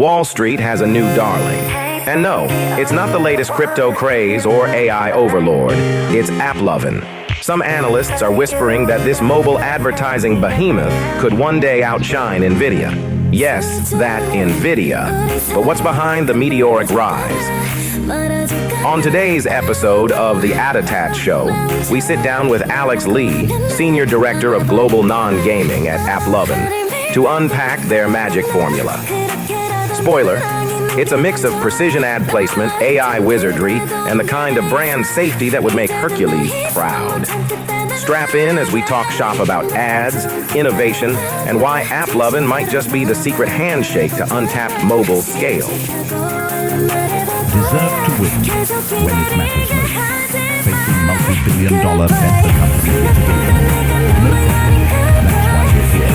Wall Street has a new darling. And no, it's not the latest crypto craze or AI overlord. It's AppLovin. Some analysts are whispering that this mobile advertising behemoth could one day outshine NVIDIA. Yes, that NVIDIA. But what's behind the meteoric rise? On today's episode of the Attach Show, we sit down with Alex Lee, Senior Director of Global Non-Gaming at AppLovin, to unpack their magic formula. Spoiler, it's a mix of precision ad placement, AI wizardry, and the kind of brand safety that would make Hercules proud. Strap in as we talk shop about ads, innovation, and why AppLovin might just be the secret handshake to untapped mobile scale. Deserve to win when it matters most. Facing multi-billion-dollar venture companies litigation. No problem. That's why we're here.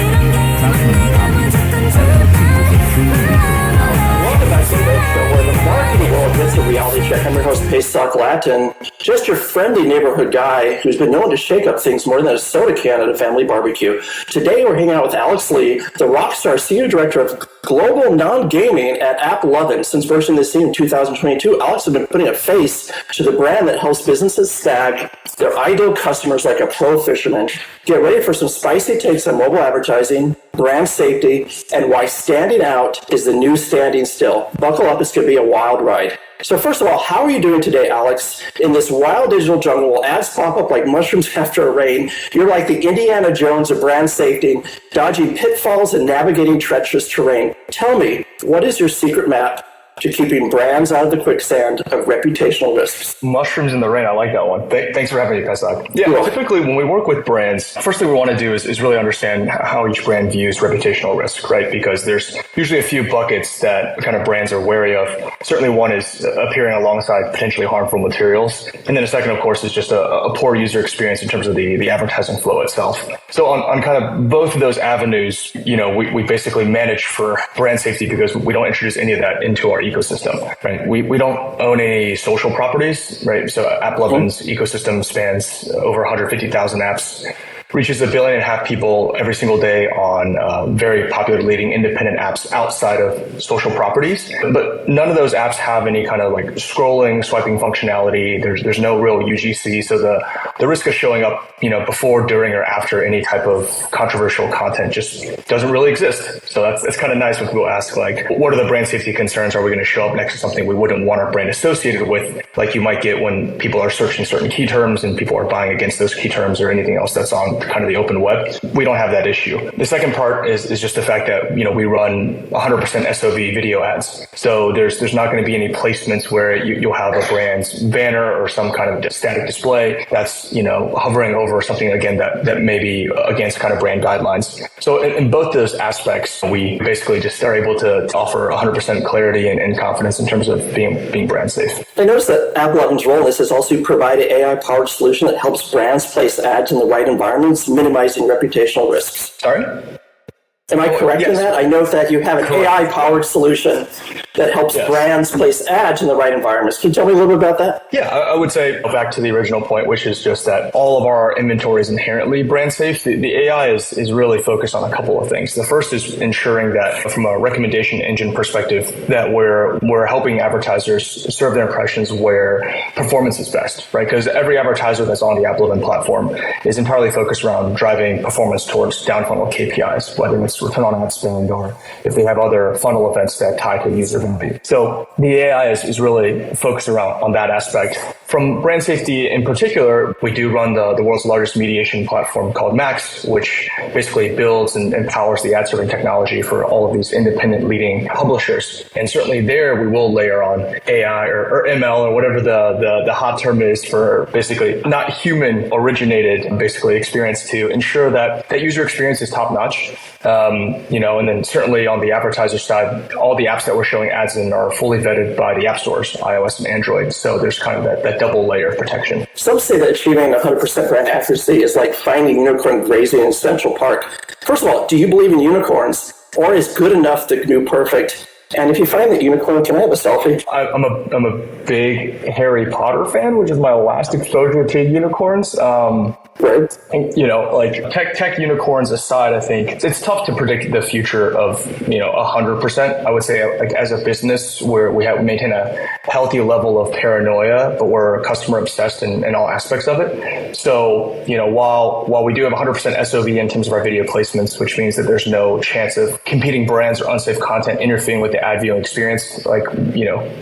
Troutman Amin, LLC is a true legal powerhouse. Welcome back to the show where the marketing world gets a reality check. I'm your host, Pesach Latin, just your friendly neighborhood guy who's been known to shake up things more than a soda can at a family barbecue. Today we're hanging out with Alex Lee, the rock star Senior Director of Global Non-Gaming at AppLovin. Since bursting this scene in 2022, Alex has been putting a face to the brand that helps businesses snag their ideal customers like a pro fisherman. Get ready for some spicy takes on mobile advertising, brand safety, and why standing out is the new standing still. Buckle up, it's going to be a wild ride. So first of all, how are you doing today, Alex? In this wild digital jungle, ads pop up like mushrooms after a rain. You're like the Indiana Jones of brand safety, dodging pitfalls and navigating treacherous terrain. Tell me, what is your secret map to keeping brands out of the quicksand of reputational risks? Mushrooms in the rain. I like that one. Thanks for having me, Pesach. Yeah, typically when we work with brands, first thing we want to do is really understand how each brand views reputational risk, right? Because there's usually a few buckets that kind of brands are wary of. Certainly one is appearing alongside potentially harmful materials. And then a second, of course, is just a poor user experience in terms of the advertising flow itself. So on kind of both of those avenues, we basically manage for brand safety because we don't introduce any of that into our ecosystem, right? We don't own any social properties, right? So AppLovin's ecosystem spans over 150,000 apps, reaches 1.5 billion people every single day on very popular leading independent apps outside of social properties. But none of those apps have any kind of like scrolling, swiping functionality. There's no real UGC. So the risk of showing up, before, during, or after any type of controversial content just doesn't really exist. So that's kind of nice when people ask, like, what are the brand safety concerns? Are we going to show up next to something we wouldn't want our brand associated with, like you might get when people are searching certain key terms and people are buying against those key terms or anything else that's on kind of the open web? We don't have that issue. The second part is just the fact that, we run 100% SOV video ads. So there's not going to be any placements where you'll have a brand's banner or some kind of static display that's, hovering over something, again, that may be against kind of brand guidelines. So in both those aspects, we basically just are able to offer 100% clarity and confidence in terms of being brand safe. I noticed that AppLovin's role in this is also to provide an AI-powered solution that helps brands place ads in the right environments, minimizing reputational risks. Sorry? Am I correct in that? I know that you have an AI-powered solution that helps brands place ads in the right environments. Can you tell me a little bit about that? Yeah, I would say back to the original point, which is just that all of our inventory is inherently brand safe. The AI is really focused on a couple of things. The first is ensuring that from a recommendation engine perspective, that we're helping advertisers serve their impressions where performance is best, right? Because every advertiser that's on the AppLovin platform is entirely focused around driving performance towards down-funnel KPIs, whether it's return on ad spend or if they have other funnel events that tie to user value. So the AI is really focused around on that aspect. From brand safety in particular, we do run the world's largest mediation platform called Max, which basically builds and powers the ad serving technology for all of these independent leading publishers. And certainly there we will layer on AI or ML or whatever the hot term is for basically not human originated basically experience to ensure that user experience is top notch. And then certainly on the advertiser side, all the apps that we're showing ads in are fully vetted by the app stores, iOS and Android. So there's kind of that double layer of protection. Some say that achieving 100% brand accuracy is like finding unicorn grazing in Central Park. First of all, do you believe in unicorns, or is good enough the new perfect? And if you find that unicorn, can I have a selfie? I'm a big Harry Potter fan, which is my last exposure to unicorns. Right. And, like tech unicorns aside, I think it's tough to predict the future of, 100%. I would say, like, as a business where we maintain a healthy level of paranoia, but we're customer obsessed in all aspects of it. So, while we do have 100% SOV in terms of our video placements, which means that there's no chance of competing brands or unsafe content interfering with the ad viewing experience, like,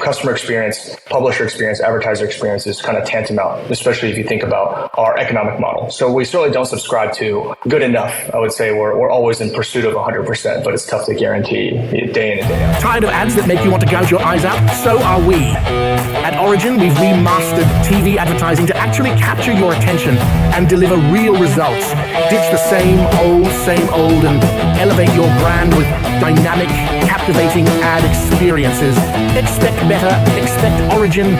customer experience, publisher experience, advertiser experience is kind of tantamount, especially if you think about our economic model. So we certainly don't subscribe to good enough. I would say we're always in pursuit of 100%, but it's tough to guarantee day in and day out. Tired of ads that make you want to gouge your eyes out? So are we. At Origin, we've remastered TV advertising to actually capture your attention and deliver real results. Ditch the same old, and elevate your brand with dynamic, captivating ad experiences. Expect better. Expect Origin.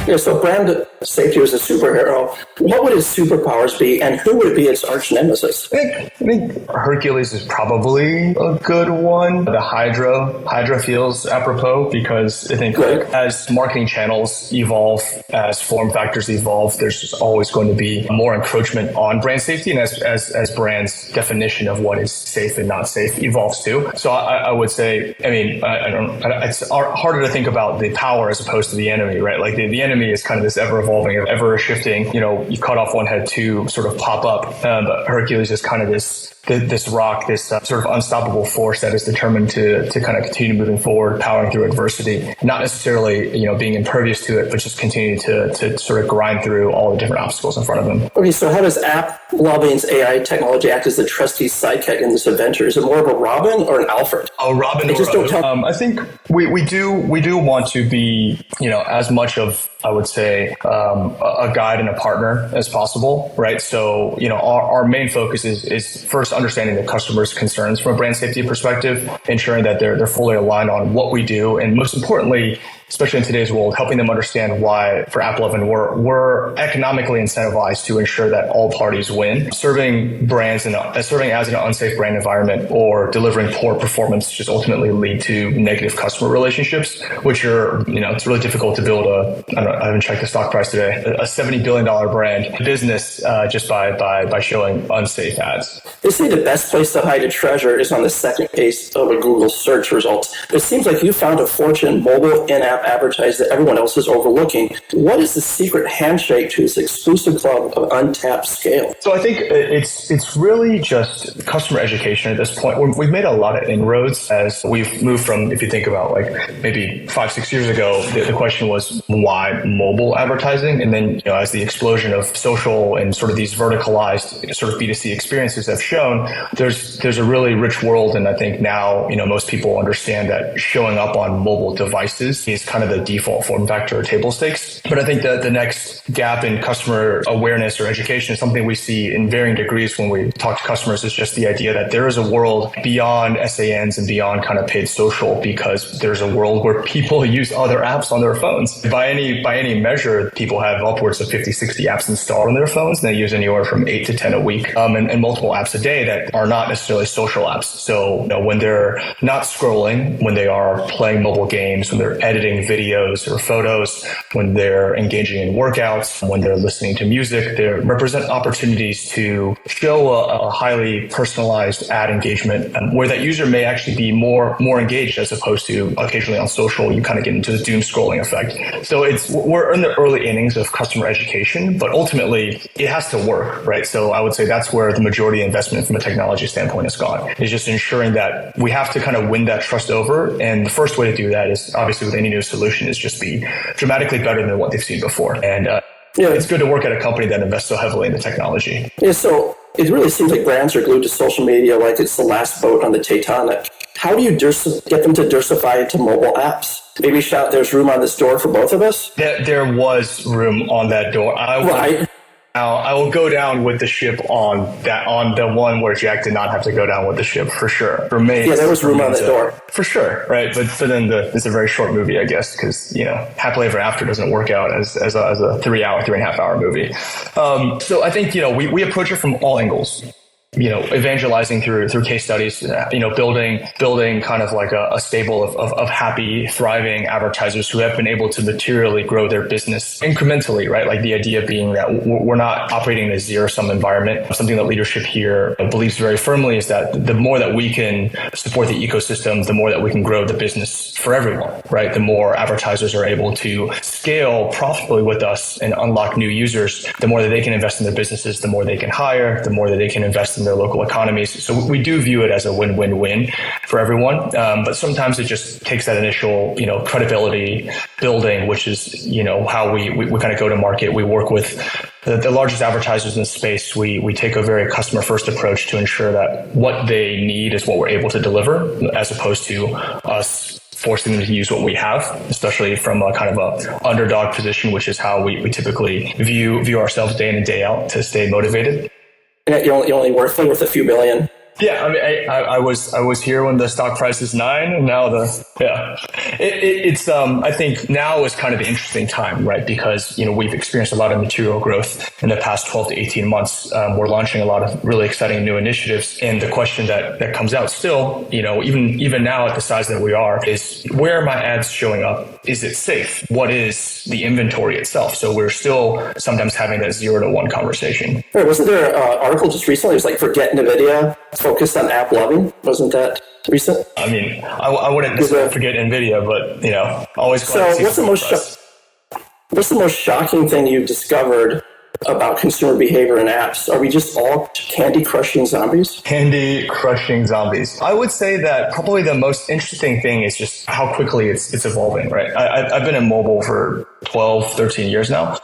Yeah, so brand safety was a superhero. What would his superpowers be, and who would be its arch nemesis? I think Hercules is probably a good one. The Hydra feels apropos because I think as marketing channels evolve, as form factors evolve, there's just always going to be more encroachment on brand safety, and as brands' definition of what is safe and not safe evolves too. So I would say, it's harder to think about the power as opposed to the enemy, right? Like the enemy is kind of this ever-evolving, ever-shifting, you cut off one head, two sort of pop up. But Hercules is kind of this rock, this sort of unstoppable force that is determined to kind of continue moving forward, powering through adversity, not necessarily, being impervious to it, but just continue to sort of grind through all the different obstacles in front of him. Okay, so how does AppLovin's AI technology act as the trusty sidekick in this adventure? Is it more of a Robin or an Alfred? Oh, Robin. I think we do want to be, as much of, I would say, a guide and a partner as possible, right? So, our main focus is first understanding the customer's concerns from a brand safety perspective, ensuring that they're fully aligned on what we do, and most importantly, especially in today's world, helping them understand why for AppLovin we're economically incentivized to ensure that all parties win. Serving as an unsafe brand environment or delivering poor performance just ultimately lead to negative customer relationships, which are, it's really difficult to build I haven't checked the stock price today, a $70 billion brand business just by showing unsafe ads. They say the best place to hide a treasure is on the second page of a Google search results. It seems like you found a fortune mobile in-app advertise that everyone else is overlooking. What is the secret handshake to this exclusive club of untapped scale? So I think it's really just customer education at this point. We've made a lot of inroads as we've moved from, if you think about like maybe 5-6 years ago, the question was why mobile advertising? And then, as the explosion of social and sort of these verticalized sort of B2C experiences have shown, there's a really rich world. And I think now, most people understand that showing up on mobile devices is kind of the default form factor or table stakes. But I think that the next gap in customer awareness or education is something we see in varying degrees when we talk to customers, is just the idea that there is a world beyond SANs and beyond kind of paid social, because there's a world where people use other apps on their phones. By any measure, people have upwards of 50-60 apps installed on their phones, and they use anywhere from 8 to 10 a week, and multiple apps a day that are not necessarily social apps. So when they're not scrolling, when they are playing mobile games, when they're editing videos or photos, when they're engaging in workouts, when they're listening to music, they represent opportunities to show a highly personalized ad engagement where that user may actually be more engaged, as opposed to occasionally on social, you kind of get into the doom scrolling effect. So we're in the early innings of customer education, but ultimately it has to work, right? So I would say that's where the majority of investment from a technology standpoint has gone, is just ensuring that we have to kind of win that trust over. And the first way to do that is obviously with any new solution is just be dramatically better than what they've seen before. And it's good to work at a company that invests so heavily in the technology. Yeah, so it really seems like brands are glued to social media like it's the last boat on the Titanic. How do you get them to diversify into mobile apps? Maybe shout, there's room on this door for both of us? There was room on that door. I will go down with the ship on the one where Jack did not have to go down with the ship, for sure. For me, yeah, there was room on the door. For sure, right? But then it's a very short movie, I guess, because, Happily Ever After doesn't work out as a 3.5 hour movie. So I think, we approach it from all angles. evangelizing through case studies, building kind of like a stable of happy, thriving advertisers who have been able to materially grow their business incrementally, right? Like the idea being that we're not operating in a zero-sum environment. Something that leadership here believes very firmly is that the more that we can support the ecosystem, the more that we can grow the business for everyone, right? The more advertisers are able to scale profitably with us and unlock new users, the more that they can invest in their businesses, the more they can hire, the more that they can invest in their local economies. So we do view it as a win-win-win for everyone. But sometimes it just takes that initial, credibility building, which is, how we kind of go to market. We work with the largest advertisers in the space. We take a very customer first approach to ensure that what they need is what we're able to deliver, as opposed to us forcing them to use what we have, especially from a kind of a underdog position, which is how we typically view ourselves day in and day out to stay motivated. And you're only worth a few billion. Yeah, I mean, I was here when the stock price is 9, and now it's I think now is kind of an interesting time, right? Because we've experienced a lot of material growth in the past 12 to 18 months. We're launching a lot of really exciting new initiatives, and the question that comes out still, even now at the size that we are, is where are my ads showing up? Is it safe? What is the inventory itself? So we're still sometimes having that 0 to 1 conversation. Right, wasn't there an article just recently? It was like forget NVIDIA, focused on AppLovin. Wasn't that recent? I mean, I wouldn't necessarily forget NVIDIA, but always. So what's the most shocking thing you've discovered about consumer behavior in apps? Are we just all candy crushing zombies? Candy crushing zombies. I would say that probably the most interesting thing is just how quickly it's evolving, right? I've been in mobile for 12, 13 years now.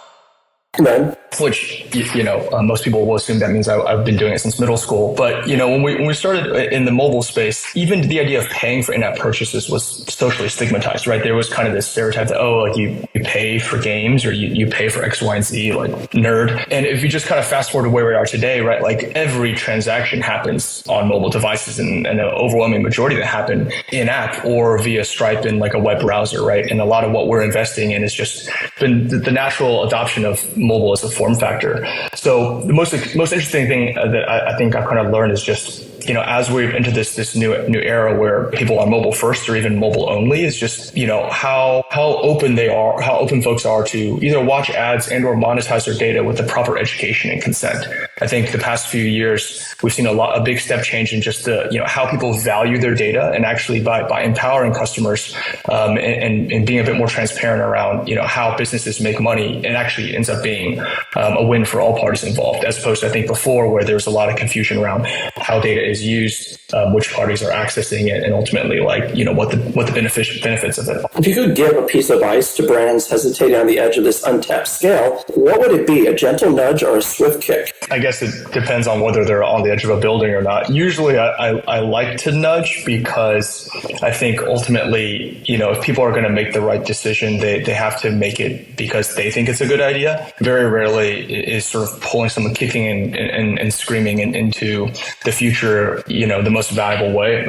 Then. Which, most people will assume that means I've been doing it since middle school. But, when we started in the mobile space, even the idea of paying for in-app purchases was socially stigmatized, right? There was kind of this stereotype that, you pay for games or you pay for X, Y, and Z, like nerd. And if you just kind of fast forward to where we are today, right? Like every transaction happens on mobile devices, and an overwhelming majority that happen in-app or via Stripe in like a web browser, right? And a lot of what we're investing in is just been the natural adoption of mobile as a form factor. So the most interesting thing that I think I've kind of learned is just, as we've entered this new era where people are mobile first or even mobile only, is just, how open folks are to either watch ads and or monetize their data with the proper education and consent. I think the past few years, we've seen a big step change in just the, how people value their data, and actually by empowering customers, and being a bit more transparent around, how businesses make money, it actually ends up being a win for all parties involved, as opposed to, I think, before, where there's a lot of confusion around how data is used, which parties are accessing it, and ultimately, what the benefits of it. If you could give a piece of advice to brands hesitating on the edge of this untapped scale, what would it be? A gentle nudge or a swift kick? I guess it depends on whether they're on the edge of a building or not. Usually, I like to nudge because I think ultimately, if people are going to make the right decision, they have to make it because they think it's a good idea. Very rarely is sort of pulling someone kicking and screaming into the future, the most valuable way,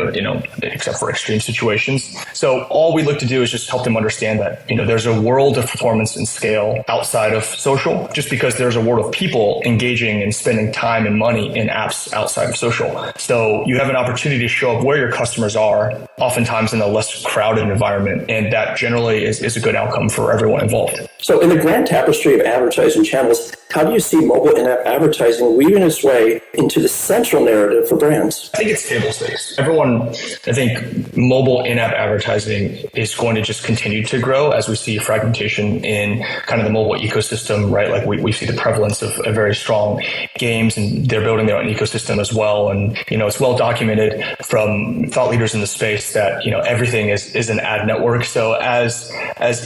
except for extreme situations. So all we look to do is just help them understand that, there's a world of performance and scale outside of social, just because there's a world of people engaging and spending time and money in apps outside of social. So you have an opportunity to show up where your customers are, oftentimes in a less crowded environment. And that generally is a good outcome for everyone involved. So in the grand tapestry of advertising channels, how do you see mobile in-app advertising weaving its way into the central narrative for brands? I think it's table stakes. I think mobile in-app advertising is going to just continue to grow as we see fragmentation in kind of the mobile ecosystem, right? Like we see the prevalence of a very strong games, and they're building their own ecosystem as well. And, it's well documented from thought leaders in the space that, everything is an ad network. So as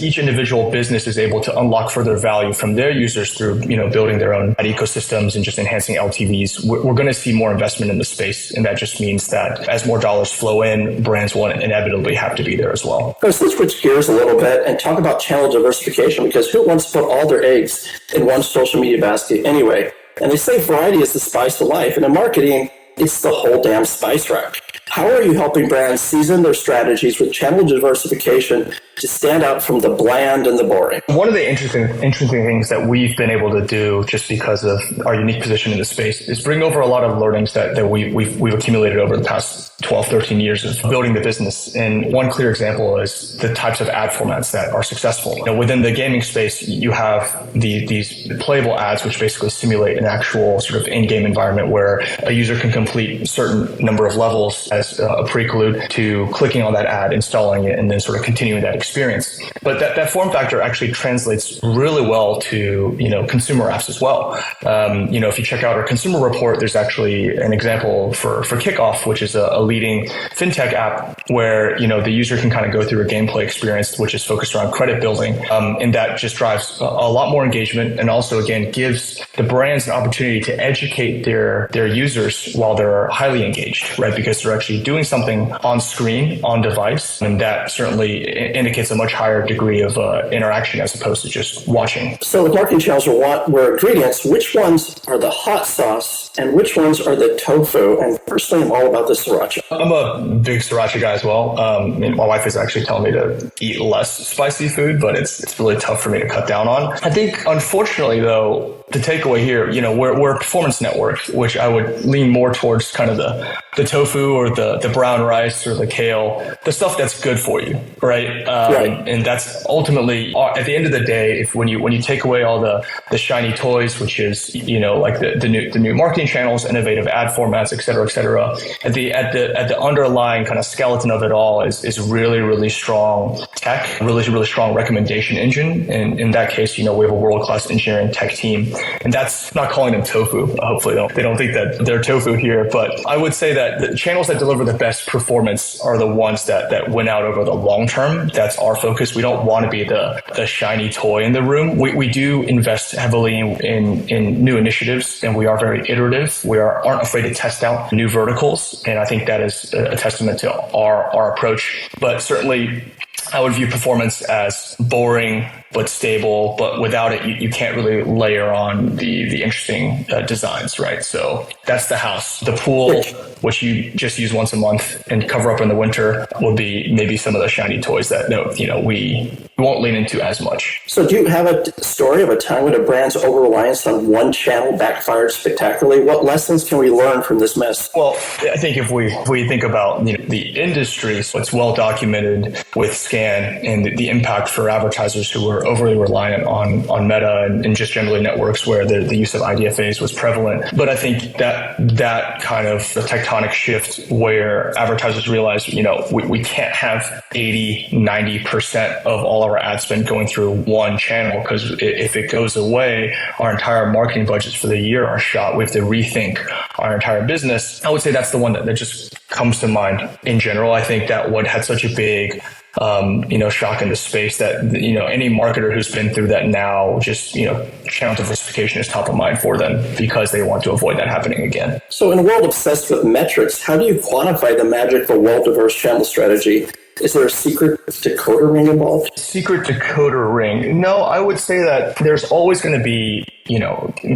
each individual business is able to unlock further value from their users through, building their own ad ecosystems and just enhancing LTVs, we're going to see more investment in the space. And that just means that as more dollars flow in, brands will inevitably have to be there as well. So let's switch gears a little bit and talk about channel diversification, because who wants to put all their eggs in one social media basket anyway? And they say variety is the spice of life. And in marketing, it's the whole damn spice rack. How are you helping brands season their strategies with channel diversification to stand out from the bland and the boring? One of the interesting things that we've been able to do, just because of our unique position in the space, is bring over a lot of learnings that we've accumulated over the past 12, 13 years of building the business. And one clear example is the types of ad formats that are successful. Within the gaming space, you have these playable ads, which basically simulate an actual sort of in-game environment where a user can complete a certain number of levels as a prelude to clicking on that ad, installing it, and then sort of continuing that experience. But that form factor actually translates really well to, consumer apps as well. If you check out our consumer report, there's actually an example for Kickoff, which is a leading fintech app where, the user can kind of go through a gameplay experience, which is focused around credit building. And that just drives a lot more engagement, and also, again, gives the brands an opportunity to educate their users while they're highly engaged, right? Because they're actually doing something on screen, on device, and that certainly indicates a much higher degree of interaction as opposed to just watching. So the marketing channels were ingredients. Which ones are the hot sauce and which ones are the tofu? And personally, I'm all about the sriracha. I'm a big sriracha guy as well. My wife is actually telling me to eat less spicy food, but it's really tough for me to cut down on. I think, unfortunately, though, the takeaway here, we're a performance network, which I would lean more towards kind of the tofu or the brown rice or the kale, the stuff that's good for you, right? Right. And that's ultimately, at the end of the day, when you take away all the shiny toys, which is like the new marketing channels, innovative ad formats, et cetera, at the underlying kind of skeleton of it all is really, really strong tech, really, really strong recommendation engine. And in that case, we have a world-class engineering tech team. And that's not calling them tofu. Hopefully they don't think that they're tofu here. But I would say that the channels that deliver the best performance are the ones that win out over the long term. That's our focus. We don't want to be the shiny toy in the room. We do invest heavily in new initiatives, and we are very iterative. We aren't afraid to test out new verticals. And I think that is a testament to our approach. But certainly, I would view performance as boring but stable, but without it, you can't really layer on the interesting designs, right? So that's the house. The pool, which you just use once a month and cover up in the winter, will be maybe some of the shiny toys that we won't lean into as much. So do you have a story of a time when a brand's over-reliance on one channel backfired spectacularly? What lessons can we learn from this mess? Well, I think if we think about the industry, so it's well documented with Scan and the impact for advertisers who were overly reliant on Meta and just generally networks where the use of IDFAs was prevalent. But I think that kind of the tectonic shift where advertisers realize, we can't have 80, 90% of all our ad spend going through one channel, because if it goes away, our entire marketing budgets for the year are shot. We have to rethink our entire business. I would say that's the one that just comes to mind in general. I think that what had such a big shock in the space that, any marketer who's been through that now, just, channel diversification is top of mind for them because they want to avoid that happening again. So in a world obsessed with metrics, how do you quantify the magic of a well-diverse channel strategy? Is there a secret decoder ring involved? Secret decoder ring? No, I would say that there's always going to be,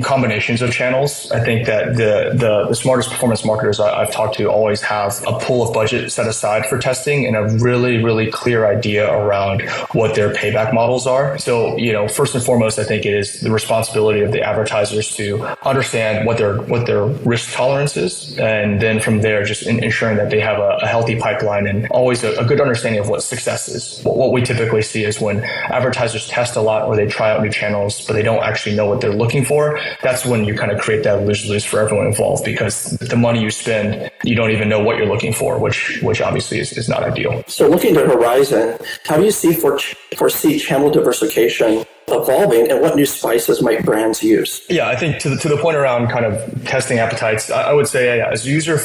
combinations of channels. I think that the smartest performance marketers I've talked to always have a pool of budget set aside for testing and a really, really clear idea around what their payback models are. So, first and foremost, I think it is the responsibility of the advertisers to understand what their risk tolerance is. And then from there, just ensuring that they have a healthy pipeline and always a good understanding of what success is. What we typically see is when advertisers test a lot or they try out new channels, but they don't actually know what they're looking for, that's when you kind of create that lose-lose for everyone involved, because the money you spend, you don't even know what you're looking for, which obviously is not ideal. So looking to Horizon, how do you foresee channel diversification evolving, and what new spices might brands use? Yeah, I think to the point around kind of testing appetites, I would say as user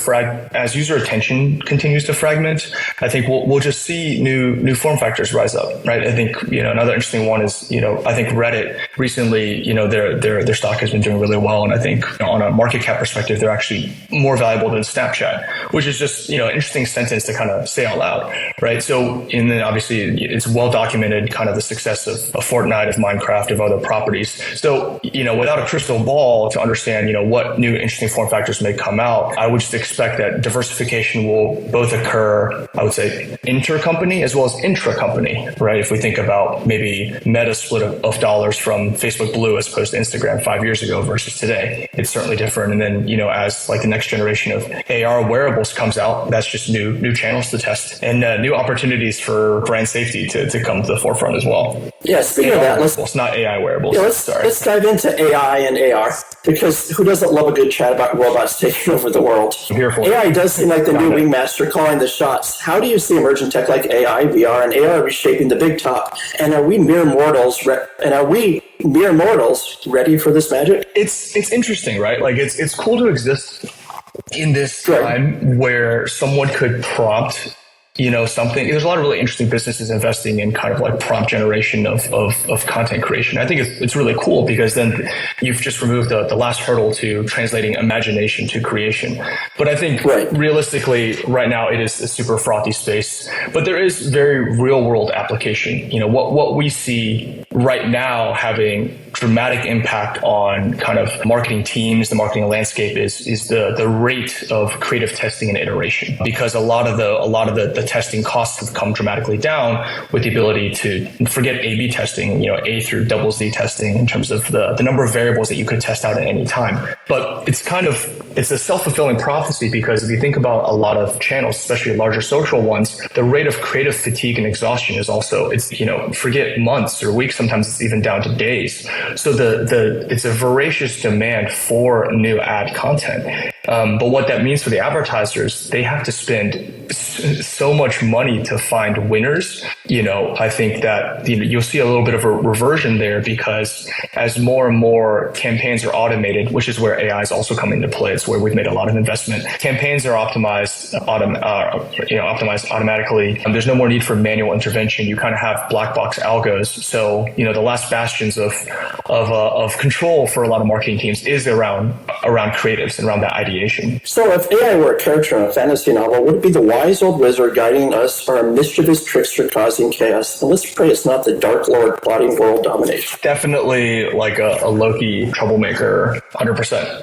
attention continues to fragment, I think we'll just see new form factors rise up, right? I think another interesting one is I think Reddit recently their stock has been doing really well, and I think on a market cap perspective they're actually more valuable than Snapchat, which is just an interesting sentence to kind of say out loud, right? So and then obviously it's well documented kind of the success of Fortnite, of Minecraft, of other properties. So, without a crystal ball to understand, what new interesting form factors may come out, I would just expect that diversification will both occur, I would say, inter-company as well as intra-company, right? If we think about maybe Meta's split of dollars from Facebook Blue as opposed to Instagram 5 years ago versus today, it's certainly different. And then, as like the next generation of AR wearables comes out, that's just new channels to test and new opportunities for brand safety to come to the forefront as well. Yeah, speaking of that, it's not AI wearables. Yeah, let's dive into AI and AR, because who doesn't love a good chat about robots taking over the world? I'm here for AI it. does seem like the new wingmaster calling the shots. How do you see emerging tech like AI, VR, and AR reshaping the big top? And are we mere mortals? Ready for this magic? It's interesting, right? Like it's cool to exist in this time where someone could prompt something. There's a lot of really interesting businesses investing in kind of like prompt generation of content creation. I think it's really cool because then you've just removed the last hurdle to translating imagination to creation. But I think realistically right now it is a super frothy space, but there is very real world application. What we see right now having dramatic impact on kind of marketing teams, the marketing landscape is the rate of creative testing and iteration, because a lot of the testing costs have come dramatically down with the ability to forget A/B testing, A through double Z testing in terms of the number of variables that you could test out at any time. But it's a self-fulfilling prophecy, because if you think about a lot of channels, especially larger social ones, the rate of creative fatigue and exhaustion is also, forget months or weeks, sometimes it's even down to days. So it's a voracious demand for new ad content. But what that means for the advertisers, they have to spend so much money to find winners. I think that you'll see a little bit of a reversion there, because as more and more campaigns are automated, which is where AI is also coming into play, it's where we've made a lot of investment. Campaigns are optimized automatically. There's no more need for manual intervention. You kind of have black box algos. So the last bastions of control for a lot of marketing teams is around creatives and around that ideation. So if AI were a character in a fantasy novel, would it be the wise old wizard guiding us, or a mischievous trickster causing chaos? And let's pray it's not the dark lord plotting world domination. Definitely like a Loki troublemaker, 100%.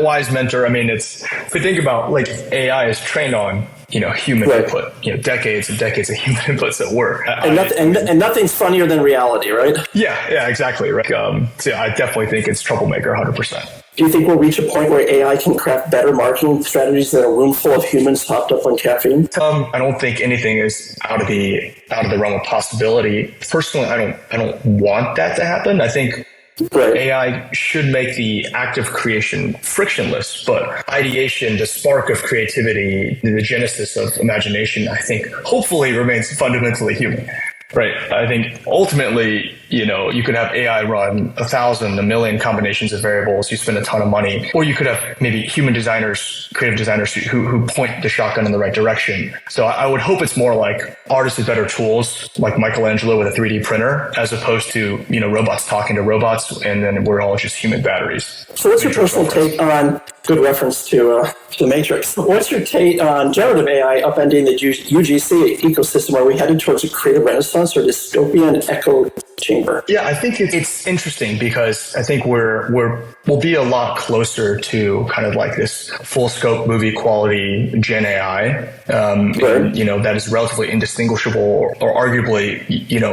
Wise mentor. I mean, if we think about like AI is trained on human input, decades and decades of human inputs at work. And nothing's funnier than reality, right? Yeah, exactly. Right. So I definitely think it's troublemaker 100%. Do you think we'll reach a point where AI can craft better marketing strategies than a room full of humans hopped up on caffeine? I don't think anything is out of the realm of possibility. Personally, I don't want that to happen. I think AI should make the act of creation frictionless, but ideation, the spark of creativity, the genesis of imagination, I think hopefully remains fundamentally human. Right. I think ultimately, you could have AI run 1,000, 1,000,000 combinations of variables. You spend a ton of money, or you could have maybe human designers, creative designers who point the shotgun in the right direction. So I would hope it's more like artists with better tools, like Michelangelo with a 3D printer, as opposed to, robots talking to robots, and then we're all just human batteries. So what's your personal take on, good reference to The Matrix, what's your take on generative AI upending the UGC ecosystem? Are we headed towards a creative renaissance or dystopian echo chamber? Yeah, I think it's interesting, because I think we'll be a lot closer to kind of like this full scope movie quality Gen AI, that is relatively indistinguishable or arguably,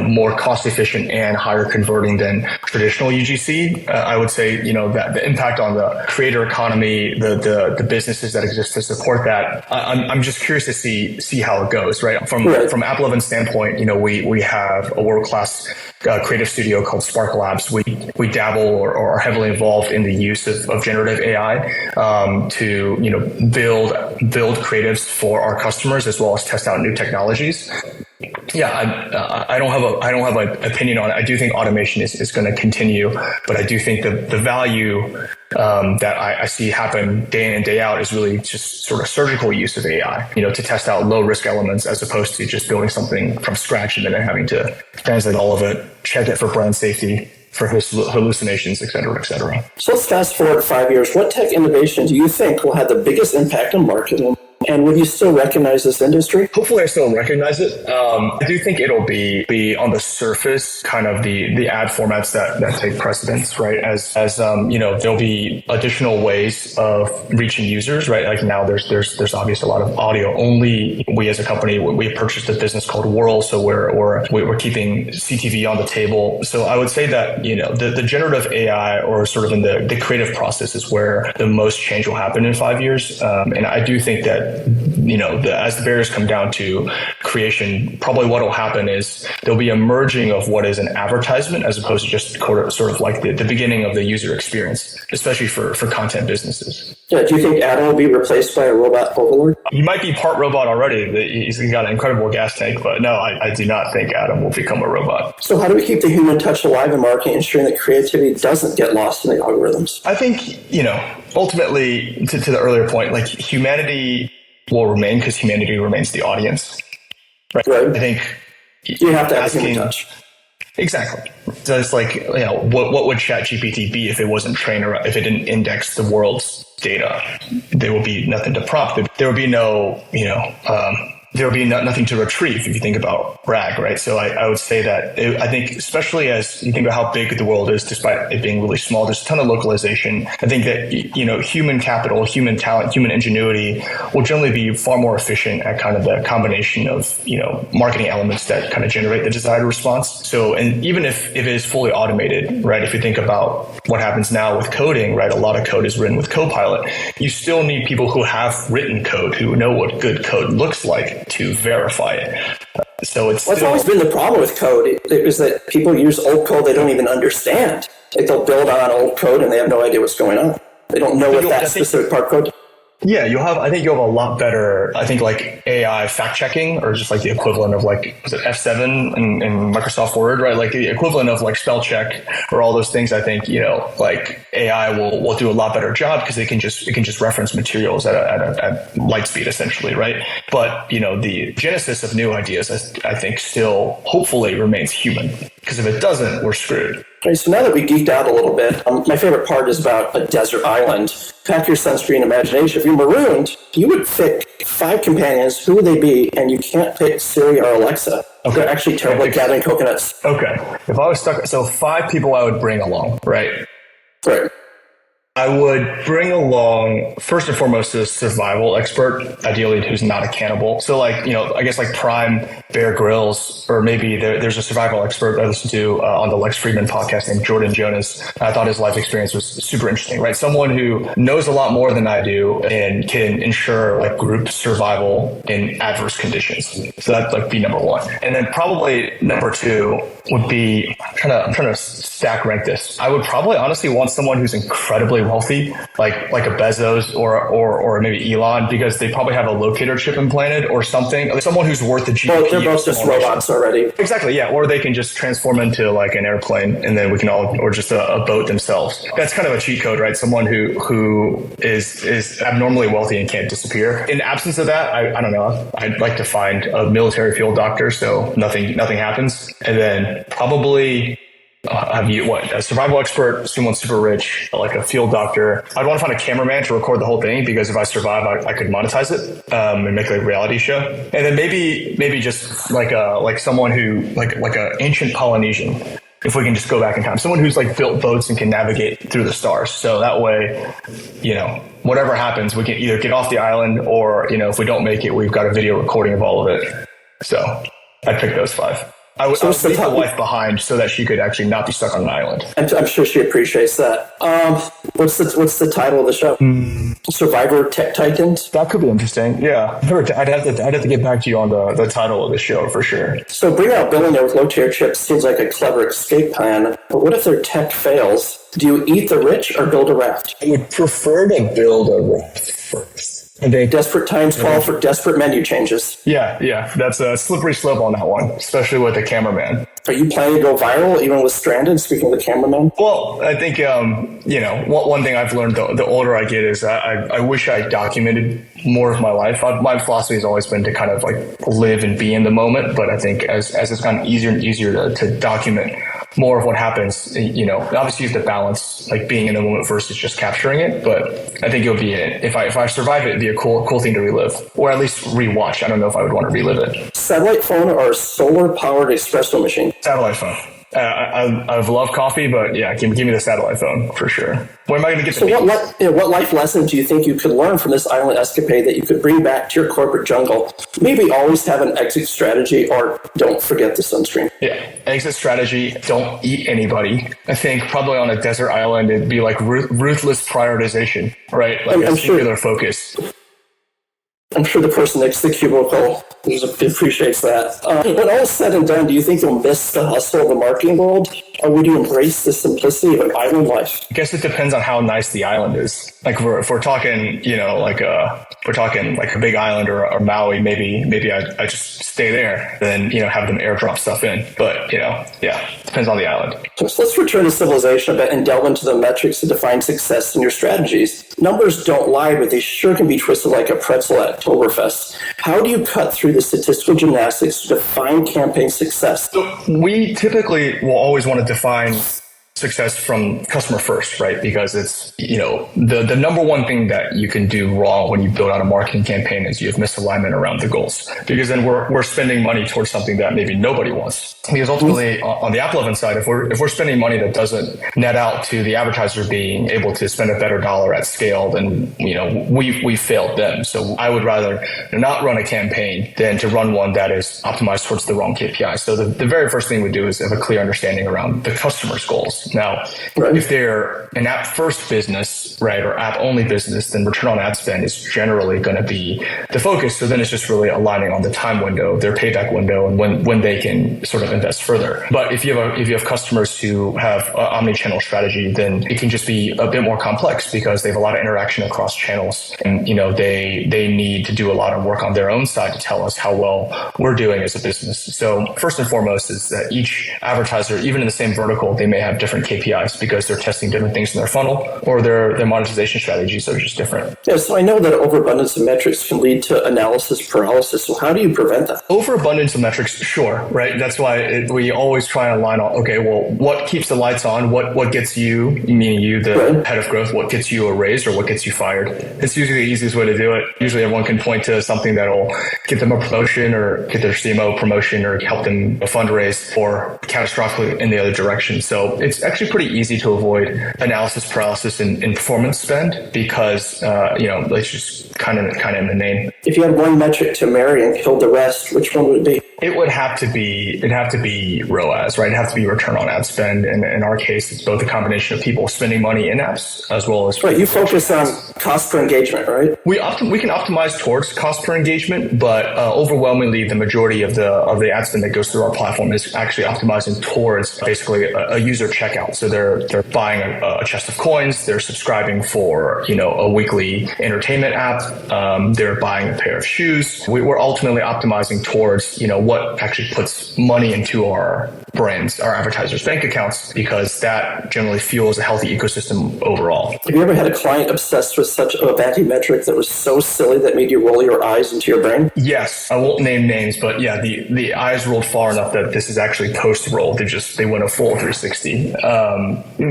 more cost efficient and higher converting than traditional UGC. I would say, that the impact on the creator economy, the businesses that exist to support that, I'm just curious to see how it goes, right? From AppLovin's standpoint, we have a world-class creative studio called Spark Labs. We dabble or are heavily involved in the use of generative AI to build creatives for our customers, as well as test out new technologies. Yeah, I don't have an opinion on it. I do think automation is going to continue, but I do think the value that I see happen day in and day out is really just sort of surgical use of AI, to test out low risk elements, as opposed to just building something from scratch and then having to translate all of it, check it for brand safety, for hallucinations, et cetera, et cetera. So let's fast forward 5 years. What tech innovation do you think will have the biggest impact on marketing And will you still recognize this industry? Hopefully I still recognize it. I do think it'll be on the surface kind of the ad formats that take precedence, right? As there'll be additional ways of reaching users, right? Like now there's obviously a lot of audio only. We as a company, we purchased a business called Whirl, so we're keeping CTV on the table. So I would say that, the generative AI or sort of in the creative process is where the most change will happen in 5 years. And I do think that, as the barriers come down to creation, probably what will happen is there'll be a merging of what is an advertisement as opposed to just sort of like the beginning of the user experience, especially for content businesses. Yeah, do you think Adam will be replaced by a robot overlord? He might be part robot already. He's got an incredible gas tank, but no, I do not think Adam will become a robot. So how do we keep the human touch alive in marketing, ensuring that creativity doesn't get lost in the algorithms? I think, ultimately, to the earlier point, like humanity will remain because humanity remains the audience. Right. I think you have to have human touch. Exactly. So it's like, what would ChatGPT be if it wasn't trained or if it didn't index the world's data? There would be nothing to prompt. There would be no, there would be nothing to retrieve if you think about RAG, right? So I would say that I think, especially as you think about how big the world is, despite it being really small, there's a ton of localization. I think that, human capital, human talent, human ingenuity will generally be far more efficient at kind of the combination of, marketing elements that kind of generate the desired response. So, and even if it is fully automated, right? If you think about what happens now with coding, right? A lot of code is written with Copilot. You still need people who have written code, who know what good code looks like, to verify it. So it's What's always been the problem with code is that people use old code they don't even understand. Like they'll build on old code and they have no idea what's going on. They don't know what that specific part code. Yeah, I think you'll have a lot better, like AI fact checking, or just like the equivalent of like, was it F7 in Microsoft Word, right? Like the equivalent of like spell check or all those things. I think, like AI will do a lot better job because it can just reference materials at light speed essentially, right? But, the genesis of new ideas, I think still hopefully remains human, because if it doesn't, we're screwed. Okay, so now that we geeked out a little bit, my favorite part is about a desert island. Pack your sunscreen imagination. If you're marooned, you would pick 5 companions. Who would they be? And you can't pick Siri or Alexa. Okay. They're actually terrible at gathering coconuts. Okay. If I was stuck, so 5 people I would bring along, right? Right. I would bring along, first and foremost, a survival expert, ideally who's not a cannibal. So like, I guess like prime Bear Grylls, or maybe there's a survival expert I listened to on the Lex Friedman podcast named Jordan Jonas. I thought his life experience was super interesting, right? Someone who knows a lot more than I do and can ensure like group survival in adverse conditions. So that'd like be number 1. And then probably number 2 would be, I'm trying to stack rank this. I would probably honestly want someone who's incredibly wealthy, like a Bezos or maybe Elon, because they probably have a locator chip implanted or something. Like someone who's worth the GPU. Well, they're both just robots already. Exactly, yeah. Or they can just transform into like an airplane, and then we can all, or just a boat themselves. That's kind of a cheat code, right? Someone who is abnormally wealthy and can't disappear. In absence of that, I don't know. I'd like to find a military field doctor, so nothing happens, and then probably a survival expert, someone super rich, like a field doctor. I'd want to find a cameraman to record the whole thing, because if I survive, I could monetize it and make like a reality show. And then maybe just like someone who like a ancient Polynesian, if we can just go back in time, someone who's like built boats and can navigate through the stars. So that way, whatever happens, we can either get off the island, or if we don't make it, we've got a video recording of all of it. So I'd pick those 5. I would leave the wife behind so that she could actually not be stuck on an island. I'm sure she appreciates that. What's the title of the show? Survivor Tech Titans? That could be interesting. Yeah, I'd have to get back to you on the title of the show for sure. So bring out billionaire with low-tier chips seems like a clever escape plan. But what if their tech fails? Do you eat the rich or build a raft? I would prefer to build a raft first. Desperate times call for desperate menu changes. Yeah. That's a slippery slope on that one, especially with the cameraman. Are you planning to go viral even with Stranded, speaking of the cameraman? Well, I think, one thing I've learned the older I get is I wish I documented more of my life. My philosophy has always been to kind of like live and be in the moment. But I think as it's gotten easier and easier to document more of what happens, obviously you have to balance like being in the moment versus just capturing it. But I think it'll be, if I survive it, it'd be a cool thing to relive, or at least rewatch. I don't know if I would want to relive it. Satellite phone or solar-powered espresso machine? Satellite phone. I've loved coffee, but yeah, give me the satellite phone for sure. Where am I going to get So what life lesson do you think you could learn from this island escapade that you could bring back to your corporate jungle? Maybe always have an exit strategy, or don't forget the sunscreen. Yeah, exit strategy, don't eat anybody. I think probably on a desert island, it'd be like ruthless prioritization, right? Like a singular focus. I'm sure the person next to the cubicle appreciates that. When all is said and done, do you think you'll miss the hustle of the marketing world, or would you embrace the simplicity of an island life? I guess it depends on how nice the island is. Like if we're talking, we're talking like a big island or Maui, maybe I just stay there, then have them airdrop stuff in. But depends on the island. So let's return to civilization a bit and delve into the metrics to define success in your strategies. Numbers don't lie, but they sure can be twisted like a pretzel at Oktoberfest. How do you cut through the statistical gymnastics to define campaign success? So we typically will always want to define success from customer first, right? Because it's, the number one thing that you can do wrong when you build out a marketing campaign is you have misalignment around the goals. Because then we're spending money towards something that maybe nobody wants. Because ultimately on the AppLovin's side, if we're spending money that doesn't net out to the advertiser being able to spend a better dollar at scale, then, we failed them. So I would rather not run a campaign than to run one that is optimized towards the wrong KPI. So the very first thing we do is have a clear understanding around the customer's goals. Now, if they're an app first business, right, or app only business, then return on ad spend is generally going to be the focus. So then it's just really aligning on the time window, their payback window, and when they can sort of invest further. But if you have customers who have an omni-channel strategy, then it can just be a bit more complex because they have a lot of interaction across channels, and they need to do a lot of work on their own side to tell us how well we're doing as a business. So first and foremost is that each advertiser, even in the same vertical, they may have different KPIs because they're testing different things in their funnel, or their monetization strategies are just different. Yeah, so I know that overabundance of metrics can lead to analysis paralysis. So how do you prevent that? Overabundance of metrics, sure, right? That's why we always try and align on, okay, well, what keeps the lights on? What gets you, meaning you, the head of growth, what gets you a raise or what gets you fired? It's usually the easiest way to do it. Usually everyone can point to something that'll get them a promotion or get their CMO promotion or help them a fundraise, or catastrophically in the other direction. So it's actually pretty easy to avoid analysis paralysis in performance spend because, it's just kind of in the name. If you had one metric to marry and kill the rest, which one would it be? It'd have to be ROAS, right? It'd have to be return on ad spend. And in our case, it's both a combination of people spending money in apps as well as... Right, you focus on cost per engagement, right? We can optimize towards cost per engagement, but overwhelmingly the majority of the ad spend that goes through our platform is actually optimizing towards basically a user checkout. So they're buying a chest of coins, they're subscribing for, a weekly entertainment app, they're buying a pair of shoes. We're ultimately optimizing towards, what actually puts money into our brands, our advertisers' bank accounts, because that generally fuels a healthy ecosystem overall. Have you ever had a client obsessed with such a vanity metric that was so silly that made you roll your eyes into your brain? Yes. I won't name names, but yeah, the eyes rolled far enough that this is actually post-roll. They went a full 360.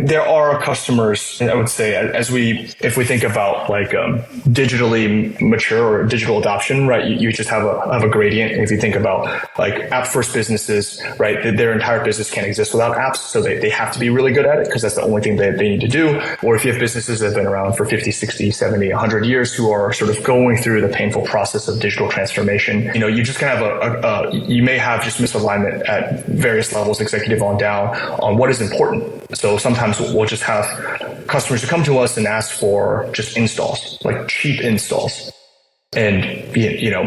There are customers, I would say, if we think about like digitally mature or digital adoption, right? You just have a gradient. If you think about like app first businesses, right? Their entire business can't exist without apps. So they have to be really good at it because that's the only thing that they need to do. Or if you have businesses that have been around for 50, 60, 70, 100 years who are sort of going through the painful process of digital transformation, you just kind of you may have just misalignment at various levels, executive on down, on what is important. So sometimes we'll just have customers who come to us and ask for just installs, like cheap installs. And,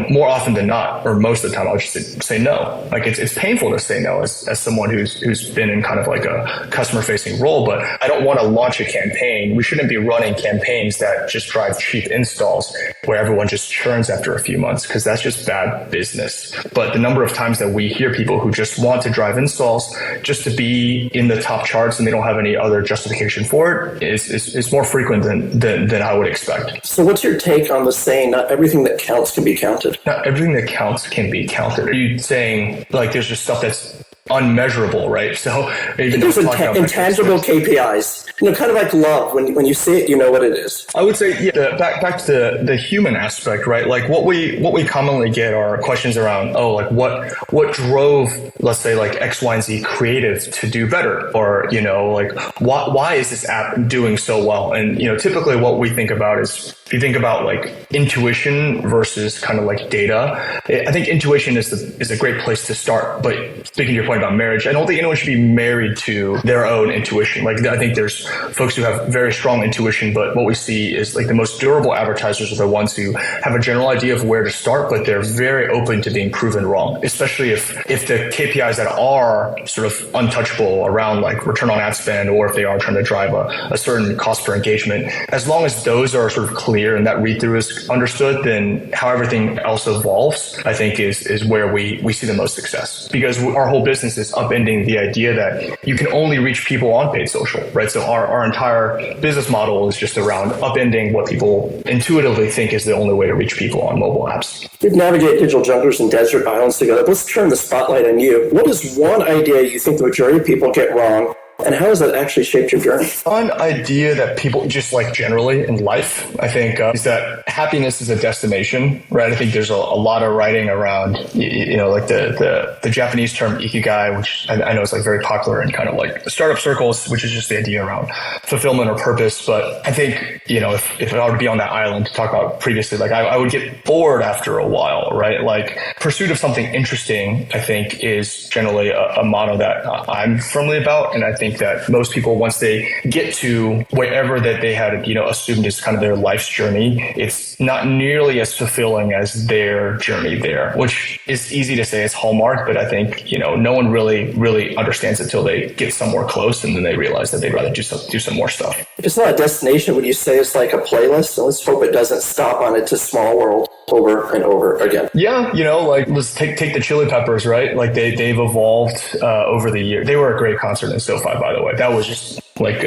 more often than not, or most of the time, I'll just say no. Like it's painful to say no as someone who's been in kind of like a customer facing role, but I don't want to launch a campaign. We shouldn't be running campaigns that just drive cheap installs where everyone just churns after a few months, because that's just bad business. But the number of times that we hear people who just want to drive installs just to be in the top charts and they don't have any other justification for it is more frequent than I would expect. So what's your take on the saying, not everything that counts can be counted? Not everything that counts can be counted. Are you saying like there's just stuff that's unmeasurable, right? So even there's intangible KPIs, kind of like love. When you see it, you know what it is. I would say, back to the human aspect, right? Like what we commonly get are questions around, like what drove, let's say, like X, Y, and Z creative to do better, or like why is this app doing so well? And typically what we think about is, if you think about like intuition versus kind of like data, I think intuition is a great place to start. But speaking to your point about marriage, I don't think anyone should be married to their own intuition. Like, I think there's folks who have very strong intuition, but what we see is like the most durable advertisers are the ones who have a general idea of where to start, but they're very open to being proven wrong, especially if the KPIs that are sort of untouchable around like return on ad spend, or if they are trying to drive a certain cost per engagement, as long as those are sort of clear and that read through is understood, then how everything else evolves, I think is where we see the most success, because our whole business is upending the idea that you can only reach people on paid social, right? So our entire business model is just around upending what people intuitively think is the only way to reach people on mobile apps. You've navigated digital jungles and desert islands together. Let's turn the spotlight on you. What is one idea you think the majority of people get wrong, and how has that actually shaped your journey? One idea that people just like generally in life, I think, is that happiness is a destination, right? I think there's a lot of writing around, like the Japanese term ikigai, which I know is like very popular in kind of like startup circles, which is just the idea around fulfillment or purpose. But I think, if I were to be on that island to talk about previously, like I would get bored after a while, right? Like pursuit of something interesting, I think, is generally a motto that I'm firmly about. And I think that most people, once they get to wherever that they had, assumed is kind of their life's journey, it's not nearly as fulfilling as their journey there, which is easy to say it's hallmark, but I think, no one really understands it till they get somewhere close, and then they realize that they'd rather do some more stuff. If it's not a destination, would you say it's like a playlist? So let's hope it doesn't stop on It's a Small World over and over again. Yeah, like let's take the Chili Peppers, right? Like they've evolved over the years. They were a great concert in SoFi, by the way. That was just like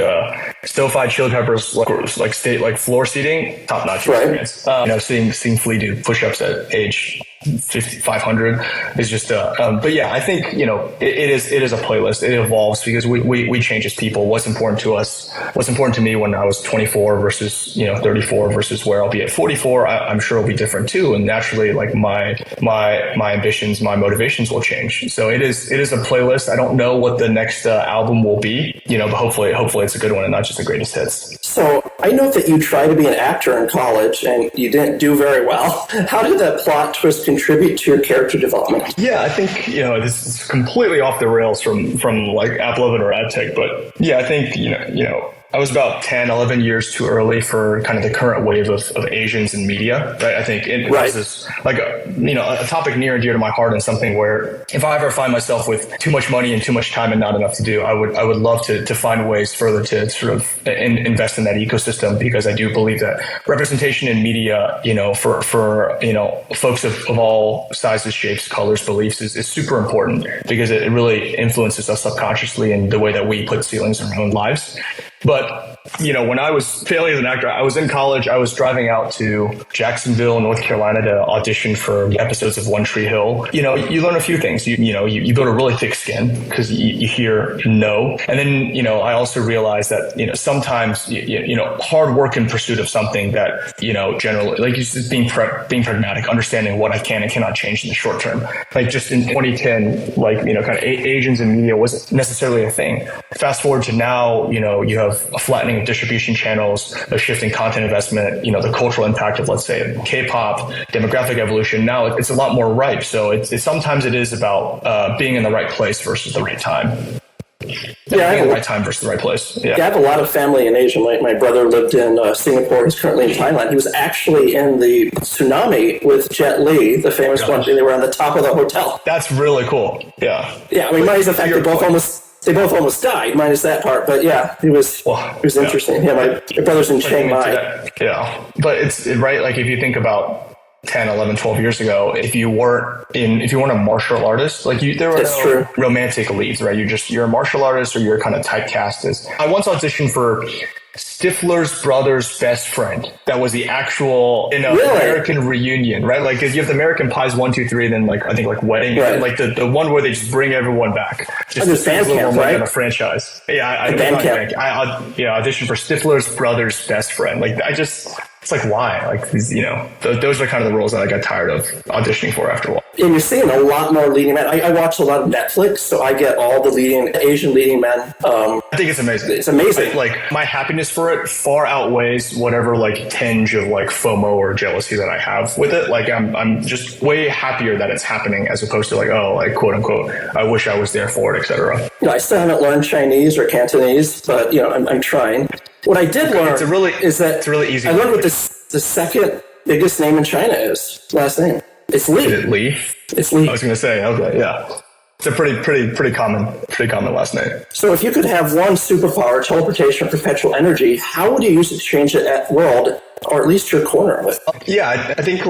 SoFi Chili Peppers, like state, like floor seating, top notch experience. Seeing Flea do push-ups at age 500 is just but yeah, I think it is a playlist. It evolves because we change as people. What's important to us, what's important to me when I was 24 versus 34 versus where I'll be at 44, I'm sure it'll be different too, and naturally like my ambitions, my motivations will change. So it is a playlist. I don't know what the next album will be, but hopefully it's a good one and not just the greatest hits. So I know that you tried to be an actor in college and you didn't do very well. How did that plot twist contribute to your character development? Yeah, I think, this is completely off the rails from like AppLovin or AdTech, but yeah, I think, I was about 10, 11 years too early for kind of the current wave of Asians in media, right? I think this is like a topic near and dear to my heart, and something where if I ever find myself with too much money and too much time and not enough to do, I would love to find ways further to sort of invest in that ecosystem, because I do believe that representation in media, for folks of all sizes, shapes, colors, beliefs is super important, because it really influences us subconsciously in the way that we put ceilings in our own lives. But, when I was failing as an actor, I was in college, I was driving out to Jacksonville, North Carolina to audition for episodes of One Tree Hill. You learn a few things. You build a really thick skin because you hear no. And then, I also realized that, sometimes, hard work in pursuit of something that, generally, like just being pragmatic, understanding what I can and cannot change in the short term. Like just in 2010, like, kind of Asians in media wasn't necessarily a thing. Fast forward to now, you have a flattening of distribution channels, a shift in content investment, the cultural impact of, let's say, K-pop, demographic evolution. Now it's a lot more ripe. So sometimes it is about being in the right place versus the right time. Yeah, being in the right time versus the right place. Yeah. I have a lot of family in Asia. My brother lived in Singapore. He's currently in Thailand. He was actually in the tsunami with Jet Li, the famous one. They were on the top of the hotel. That's really cool. Yeah. Yeah, I mean, minus the fact they both almost died, minus that part. But yeah, it was interesting. Yeah, my brother's in Chiang Mai. Yeah, but it's right. Like if you think about 10, 11, 12 years ago, if you weren't a martial artist, like there were no romantic leads, right? You're a martial artist, or you're kind of typecast as. I once auditioned for Stifler's brother's best friend. That was the actual American reunion, right? Like, you have the American Pies 1, 2, 3, then I think wedding, right. Like the one where they just bring everyone back. Just this band camp, right? A franchise. Yeah, I auditioned for Stifler's brother's best friend. Like, it's like, why? Like, these, those are kind of the roles that I got tired of auditioning for after a while. And you're seeing a lot more leading men. I watch a lot of Netflix, so I get all the Asian leading men. I think it's amazing. It's amazing. My happiness for it far outweighs whatever tinge of FOMO or jealousy that I have with it. Like, I'm just way happier that it's happening, as opposed to quote unquote, I wish I was there for it, etc. I still haven't learned Chinese or Cantonese, but I'm trying. What I did learn it's really easy. I learned what the second biggest name in China is. Last name. It's Li. Is it Li? It's Li. I was going to say, okay, yeah. It's a pretty common last name. So if you could have one superpower, teleportation, or perpetual energy, how would you use it to change the world, or at least your corner of it? Yeah, I think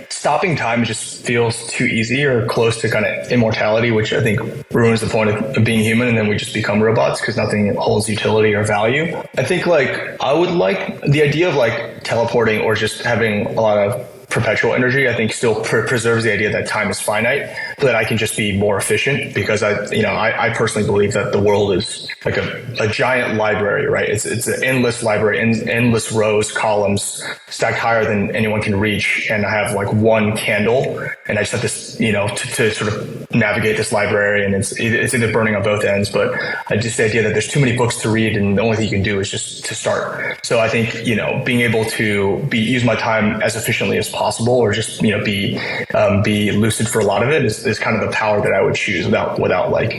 stopping time just feels too easy or close to kind of immortality, which I think ruins the point of being human, and then we just become robots because nothing holds utility or value. I think I would like the idea of teleporting or just having a lot of perpetual energy. I think still preserves the idea that time is finite, but that I can just be more efficient, because I personally believe that the world is like a giant library, right? It's an endless library, endless rows, columns stacked higher than anyone can reach. And I have one candle, and I just have this, to sort of navigate this library, and it's either burning on both ends, but just the idea that there's too many books to read, and the only thing you can do is just to start. So I think, being able to use my time as efficiently as possible, or just be lucid for a lot of it is kind of the power that I would choose without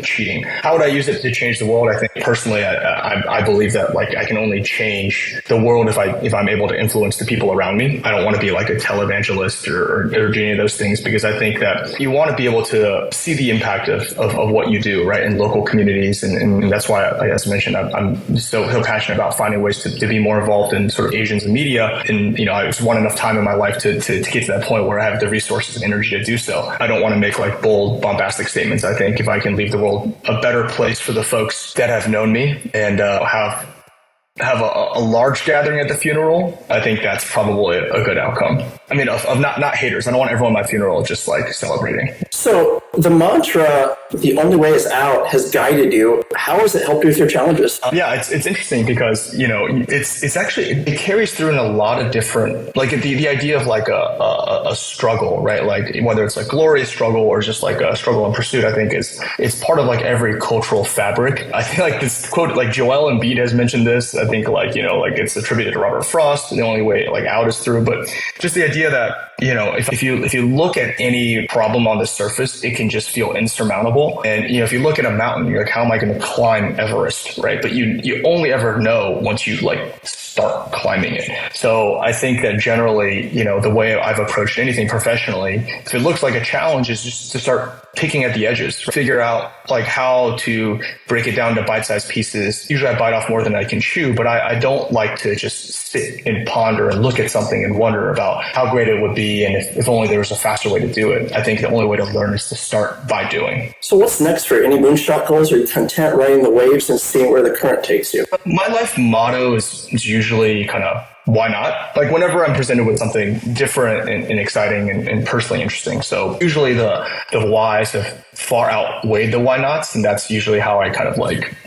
cheating. How would I use it to change the world? I think personally, I believe that I can only change the world if I'm able to influence the people around me. I don't want to be a televangelist or do any of those things, because I think that you want to be able to see the impact of what you do, right, in local communities, and that's why, as I mentioned, I'm so passionate about finding ways to be more involved in sort of Asians in media. And I just want enough time in my life to get to that point where I have the resources and energy to do so. I don't want to make bold, bombastic statements. I think if I can leave the world a better place for the folks that have known me, and have a large gathering at the funeral, I think that's probably a good outcome. I mean, of not haters. I don't want everyone at my funeral just celebrating. So the mantra, the only way is out, has guided you. How has it helped you with your challenges? Yeah, it's interesting because, it's actually, it carries through in a lot of different, the idea of a struggle, right? Whether it's a glorious struggle or just a struggle in pursuit, I think it's part of every cultural fabric. I think this quote, Joel Embiid has mentioned this. I think it's attributed to Robert Frost. The only way out is through, but just the idea that, if you look at any problem on the surface, it can just feel insurmountable. And, if you look at a mountain, you're how am I going to climb Everest, right? But you only ever know once you start climbing it. So I think that generally, the way I've approached anything professionally, if it looks like a challenge, is just to start picking at the edges, figure out how to break it down to bite-sized pieces. Usually I bite off more than I can chew, but I don't like to just sit and ponder and look at something and wonder about how great it would be, and if only there was a faster way to do it. I think the only way to learn is to start by doing. So what's next for you? Any moonshot goals? Are you content riding the waves and seeing where the current takes you? My life motto is usually kind of, why not? Whenever I'm presented with something different and exciting and personally interesting. So usually the whys have far outweighed the why nots, and that's usually how I kind of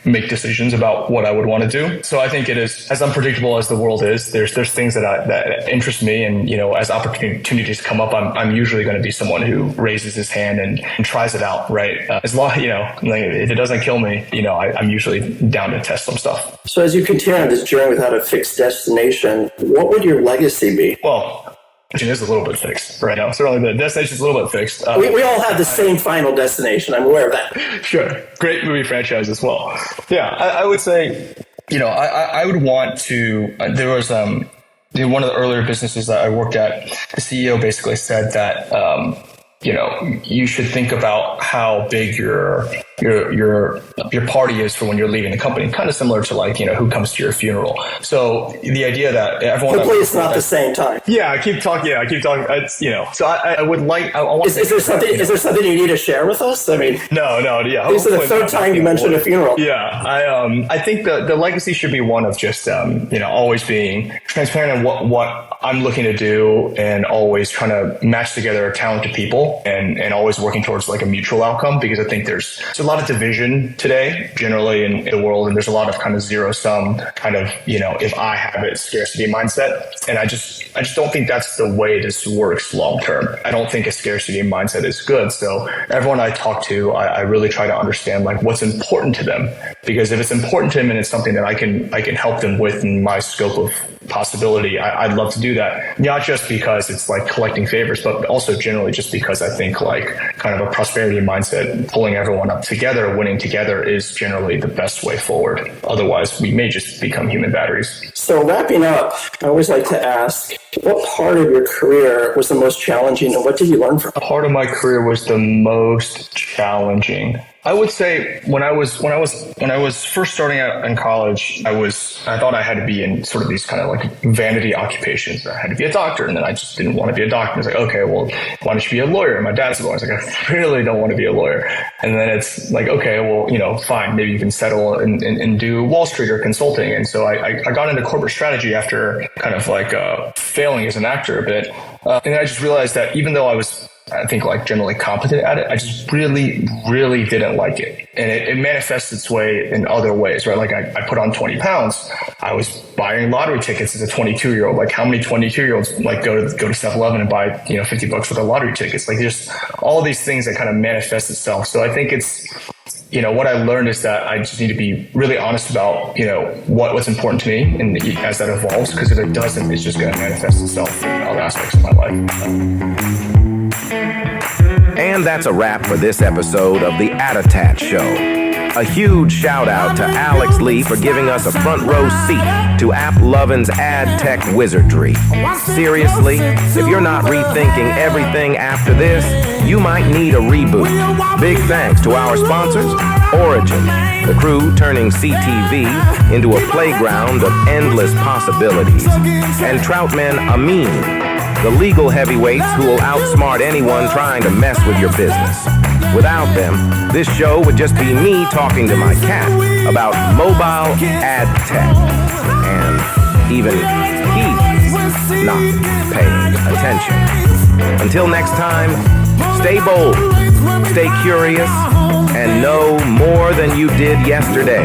make decisions about what I would want to do. So I think it is, as unpredictable as the world is, there's things that interest me, and as opportunities come up, I'm usually going to be someone who raises his hand and tries it out, right? As long if it doesn't kill me, I'm usually down to test some stuff. So as you continue on this journey without a fixed destination, what would your legacy be? Well, it is a little bit fixed right now. Certainly the destination is a little bit fixed. We all have the same final destination. I'm aware of that. Sure. Great movie franchise as well. Yeah, I would say, I would want to, there was one of the earlier businesses that I worked at, the CEO basically said that, you should think about how big your your party is for when you're leaving the company, kind of similar to like, who comes to your funeral. So the idea that everyone, hopefully it's not the same time. I keep talking. It's, so I would like, I want is there something you need to share with us? I mean, no. This is the third time you mentioned a funeral. Yeah. I think the legacy should be one of just, always being transparent in what I'm looking to do, and always trying to match together talented people, and always working towards like a mutual outcome, because I think there's a lot of division today generally in the world, and there's a lot of kind of zero sum kind of, if I have it, scarcity mindset. And I just don't think that's the way this works long term. I don't think a scarcity mindset is good. So everyone I talk to, I really try to understand like what's important to them, because if it's important to them and it's something that I can help them with in my scope of possibility, I'd love to do that. Not just because it's like collecting favors, but also generally just because I think like kind of a prosperity mindset, pulling everyone up together, winning together, is generally the best way forward. Otherwise, we may just become human batteries. So wrapping up, I always like to ask, what part of your career was the most challenging, and what did you learn from it? Part of my career was the most challenging. I would say when I was first starting out in college, I thought I had to be in sort of these kind of like vanity occupations. I had to be a doctor, and then I just didn't want to be a doctor. I was like, okay, well, why don't you be a lawyer? And my dad's a lawyer. I was like, I really don't want to be a lawyer. And then it's like, okay, well, fine, maybe you can settle and do Wall Street or consulting. And so I got into corporate strategy after kind of like failing as an actor a bit. And I just realized that even though I was, I think, like generally competent at it, I just really, really didn't like it. And it manifests its way in other ways, right? Like I put on 20 pounds. I was buying lottery tickets as a 22-year-old. Like how many 22-year-olds like go to 7-Eleven and buy, $50 worth of lottery tickets? Like there's all these things that kind of manifest itself. So I think it's, what I learned is that I just need to be really honest about, what's important to me, and as that evolves, because if it doesn't, it's just going to manifest itself in other aspects of my life. And that's a wrap for this episode of the Attach Show. A huge shout out to Alex Lee for giving us a front row seat to AppLovin's ad tech wizardry. Seriously, if you're not rethinking everything after this, you might need a reboot. Big thanks to our sponsors, Origin, the crew turning CTV into a playground of endless possibilities, and Troutman Amin, the legal heavyweights who will outsmart anyone trying to mess with your business. Without them, this show would just be me talking to my cat about mobile ad tech. And even he's not paying attention. Until next time, stay bold, stay curious, and know more than you did yesterday.